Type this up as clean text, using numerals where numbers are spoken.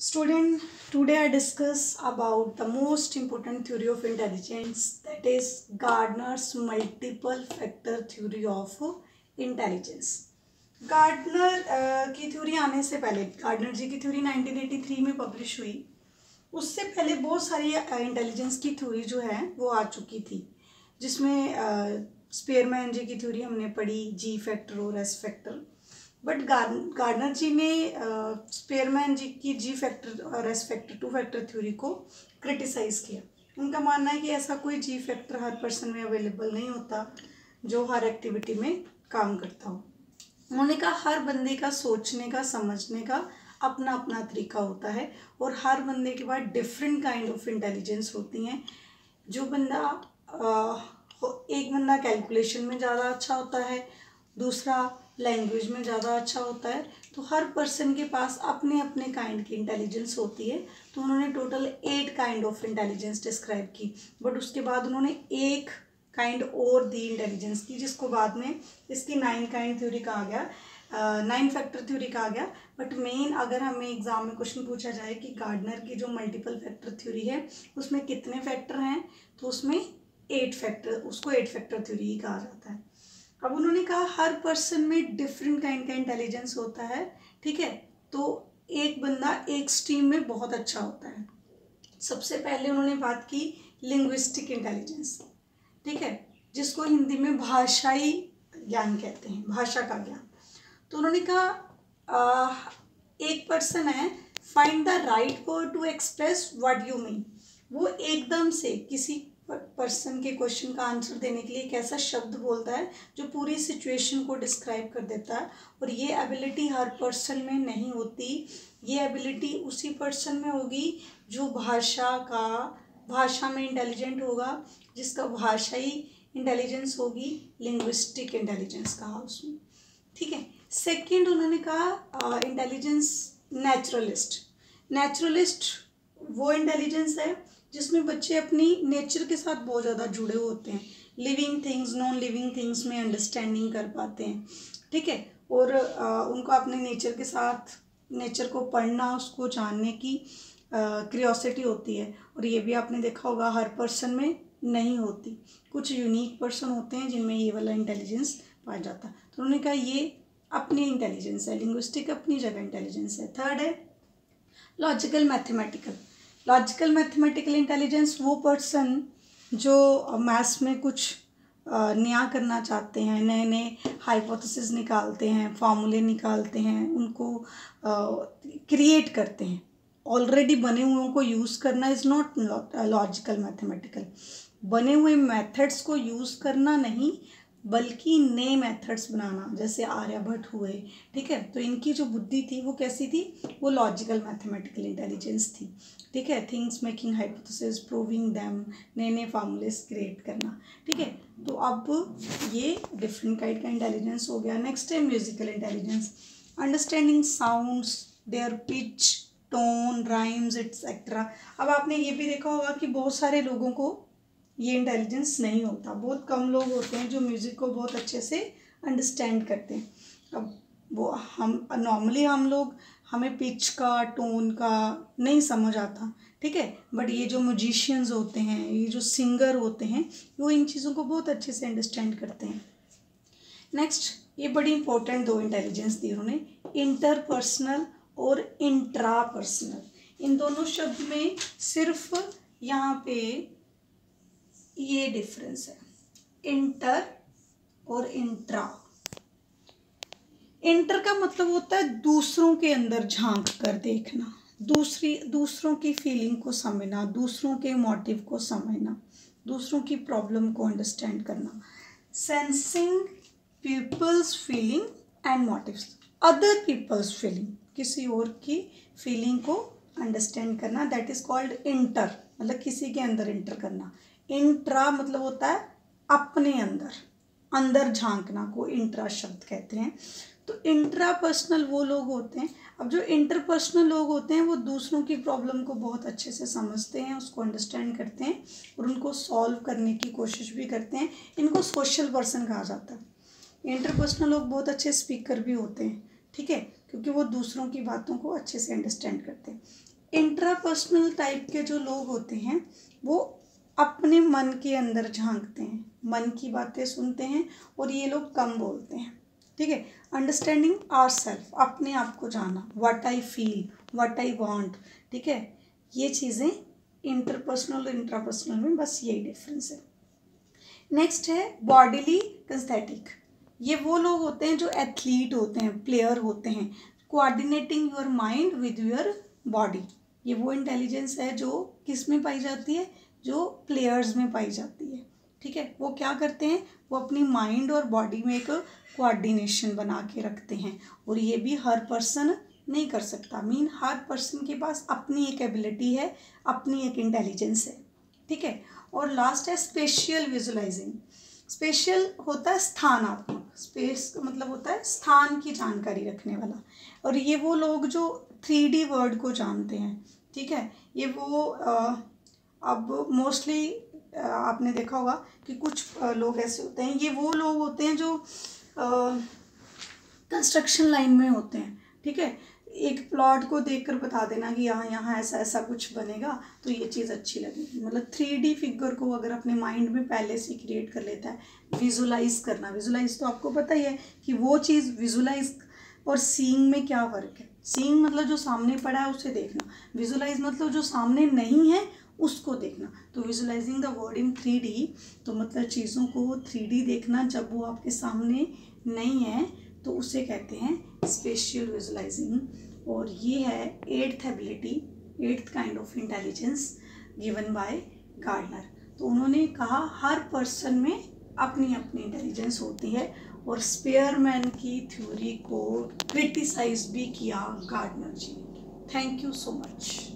Student, today I discuss about the most important theory of intelligence, that is Gardner's multiple factor theory of intelligence. Gardner की theory आने से पहले, gardener जी की theory 1983 में publish हुई। उससे पहले बहुत सारी इंटेलिजेंस की थ्योरी जो है वो आ चुकी थी, जिसमें स्पेयरमैन जी की थ्योरी हमने पढ़ी, जी फैक्टर और एस फैक्टर। बट गार्डनर जी ने स्पेयरमैन जी की जी फैक्टर और S factor two factor theory को क्रिटिसाइज किया। उनका मानना है कि ऐसा कोई जी फैक्टर हर पर्सन में अवेलेबल नहीं होता जो हर एक्टिविटी में काम करता हो। उन्होंने कहा हर बंदे का सोचने का, समझने का अपना अपना तरीका होता है और हर बंदे के पास डिफरेंट काइंड ऑफ इंटेलिजेंस होती हैं। जो बंदा एक बंदा कैलकुलेशन में ज़्यादा अच्छा होता है, दूसरा लैंग्वेज में ज़्यादा अच्छा होता है, तो हर पर्सन के पास अपने अपने काइंड की इंटेलिजेंस होती है। तो उन्होंने total 8 kind of intelligence describe की, बट उसके बाद उन्होंने एक काइंड और दी इंटेलिजेंस की, जिसको बाद में इसकी 9 काइंड थ्योरी कहा गया, 9 फैक्टर थ्योरी कहा गया। बट मेन अगर हमें एग्जाम में क्वेश्चन पूछा जाए कि गार्डनर की जो मल्टीपल फैक्टर थ्योरी है उसमें कितने फैक्टर हैं, तो उसमें 8 फैक्टर, उसको 8 फैक्टर थ्योरी ही कहा जाता है। अब उन्होंने कहा हर पर्सन में डिफरेंट काइंड का इंटेलिजेंस होता है, ठीक है। तो एक बंदा एक स्ट्रीम में बहुत अच्छा होता है। सबसे पहले उन्होंने बात की लिंग्विस्टिक इंटेलिजेंस, ठीक है, जिसको हिंदी में भाषाई ज्ञान कहते हैं, भाषा का ज्ञान। तो उन्होंने कहा एक पर्सन है, find the right word to express what you mean. वो एकदम से किसी पर्सन के क्वेश्चन का आंसर देने के लिए एक ऐसा शब्द बोलता है जो पूरी सिचुएशन को डिस्क्राइब कर देता है। और ये एबिलिटी हर पर्सन में नहीं होती, ये एबिलिटी उसी पर्सन में होगी जो भाषा में इंटेलिजेंट होगा, जिसका भाषाई इंटेलिजेंस होगी, लिंग्विस्टिक इंटेलिजेंस कहा उसमें, ठीक है। सेकंड उन्होंने कहा इंटेलिजेंस नेचुरलिस्ट वो इंटेलिजेंस है जिसमें बच्चे अपनी नेचर के साथ बहुत ज़्यादा जुड़े होते हैं, living things, non living things में अंडरस्टैंडिंग कर पाते हैं, ठीक है। और उनको अपने नेचर के साथ, नेचर को पढ़ना, उसको जानने की क्यूरियोसिटी होती है। और ये भी आपने देखा होगा हर पर्सन में नहीं होती, कुछ यूनिक पर्सन होते हैं जिनमें ये वाला इंटेलिजेंस पाया जाता है। तो उन्होंने कहा ये अपनी इंटेलिजेंस है, लिंग्विस्टिक अपनी जगह इंटेलिजेंस है। थर्ड है लॉजिकल मैथमेटिकल इंटेलिजेंस, वो पर्सन जो मैथ्स में कुछ नया करना चाहते हैं, नए नए हाइपोथेसिस निकालते हैं, फार्मूले निकालते हैं, उनको क्रिएट करते हैं। ऑलरेडी बने हुए को यूज़ करना इज़ नॉट लॉजिकल मैथमेटिकल। बने हुए मेथड्स को यूज़ करना नहीं, बल्कि नए मेथड्स बनाना, जैसे आर्यभट्ट हुए, ठीक है। तो इनकी जो बुद्धि थी वो कैसी थी, वो लॉजिकल मैथमेटिकल इंटेलिजेंस थी, ठीक है। Things making hypothesis, proving them, नए नए फार्मूलेस क्रिएट करना, ठीक है। तो अब ये डिफरेंट काइंड का इंटेलिजेंस हो गया। नेक्स्ट है musical intelligence, understanding sounds, their pitch, tone, rhymes etcetera. अब आपने ये भी देखा होगा कि बहुत सारे लोगों को ये इंटेलिजेंस नहीं होता, बहुत कम लोग होते हैं जो म्यूज़िक को बहुत अच्छे से अंडरस्टैंड करते हैं। अब वो हम नॉर्मली हमें पिच का, टोन का नहीं समझ आता, ठीक है। बट ये जो म्यूजिशियंस होते हैं, ये जो सिंगर होते हैं, वो इन चीज़ों को बहुत अच्छे से अंडरस्टैंड करते हैं। नेक्स्ट, ये बड़ी इंपॉर्टेंट 2 इंटेलिजेंस दी उन्होंने, इंटरपर्सनल और इंट्रापर्सनल। इन दोनों शब्द में सिर्फ यहाँ पे ये डिफरेंस है, इंटर और इंट्रा। इंटर का मतलब होता है दूसरों के अंदर झांक कर देखना, दूसरों की फीलिंग को समझना, दूसरों के मोटिव को समझना, दूसरों की प्रॉब्लम को अंडरस्टैंड करना। Sensing people's feeling and motives, other people's feeling, किसी और की फीलिंग को अंडरस्टैंड करना, दैट इज कॉल्ड इंटर, मतलब किसी के अंदर इंटर करना। इंट्रा मतलब होता है अपने अंदर झांकना को इंट्रा शब्द कहते हैं। तो इंट्रापर्सनल वो लोग होते हैं। अब जो इंटरपर्सनल लोग होते हैं वो दूसरों की प्रॉब्लम को बहुत अच्छे से समझते हैं, उसको अंडरस्टैंड करते हैं और उनको सॉल्व करने की कोशिश भी करते हैं। इनको सोशल पर्सन कहा जाता है। इंटरपर्सनल लोग बहुत अच्छे स्पीकर भी होते हैं, ठीक है, क्योंकि वो दूसरों की बातों को अच्छे से अंडरस्टैंड करते हैं। इंट्रापर्सनल टाइप के जो लोग होते हैं वो अपने मन के अंदर झांकते हैं, मन की बातें सुनते हैं और ये लोग कम बोलते हैं, ठीक है। अंडरस्टैंडिंग आवर सेल्फ, अपने आप को जाना, what I feel, what I want, ठीक है। ये चीज़ें इंटरपर्सनल और इंट्रापर्सनल में बस यही डिफरेंस है। नेक्स्ट है बॉडीली किनेस्थेटिक। ये वो लोग होते हैं जो एथलीट होते हैं, प्लेयर होते हैं, coordinating your mind with your body. ये वो इंटेलिजेंस है जो किस में पाई जाती है, जो प्लेयर्स में पाई जाती है, ठीक है। वो क्या करते हैं, वो अपनी माइंड और बॉडी में एक कोऑर्डिनेशन बना के रखते हैं, और ये भी हर पर्सन नहीं कर सकता। मीन हर पर्सन के पास अपनी एक एबिलिटी है, अपनी एक इंटेलिजेंस है, ठीक है। और लास्ट है स्पेशियल विजुअलाइजिंग। स्पेशल होता है स्थानात्मक, स्पेस का मतलब होता है स्थान की जानकारी रखने वाला, और ये वो लोग जो 3D वर्ड को जानते हैं, ठीक है। ये वो अब मोस्टली आपने देखा होगा कि कुछ लोग ऐसे होते हैं, ये वो लोग होते हैं जो कंस्ट्रक्शन लाइन में होते हैं, ठीक है। एक प्लॉट को देखकर बता देना कि यहाँ ऐसा ऐसा कुछ बनेगा तो ये चीज़ अच्छी लगेगी। मतलब 3D फिगर को अगर अपने माइंड में पहले से क्रिएट कर लेता है, विजुलाइज करना। विजुलाइज तो आपको पता ही है कि वो चीज़ विजुलाइज और सीइंग में क्या फ़र्क है। सीइंग मतलब जो सामने पड़ा है उसे देखना, विजुलाइज मतलब जो सामने नहीं है उसको देखना। तो visualising the word in 3D, तो मतलब चीज़ों को 3D देखना जब वो आपके सामने नहीं है, तो उसे कहते हैं स्पेशियल विजुलाइजिंग। और ये है 8th ability, 8th kind of intelligence given by Gardner. तो उन्होंने कहा हर पर्सन में अपनी अपनी इंटेलिजेंस होती है, और स्पेयरमैन की थ्योरी को क्रिटिसाइज भी किया गार्डनर जी ने। Thank you so much.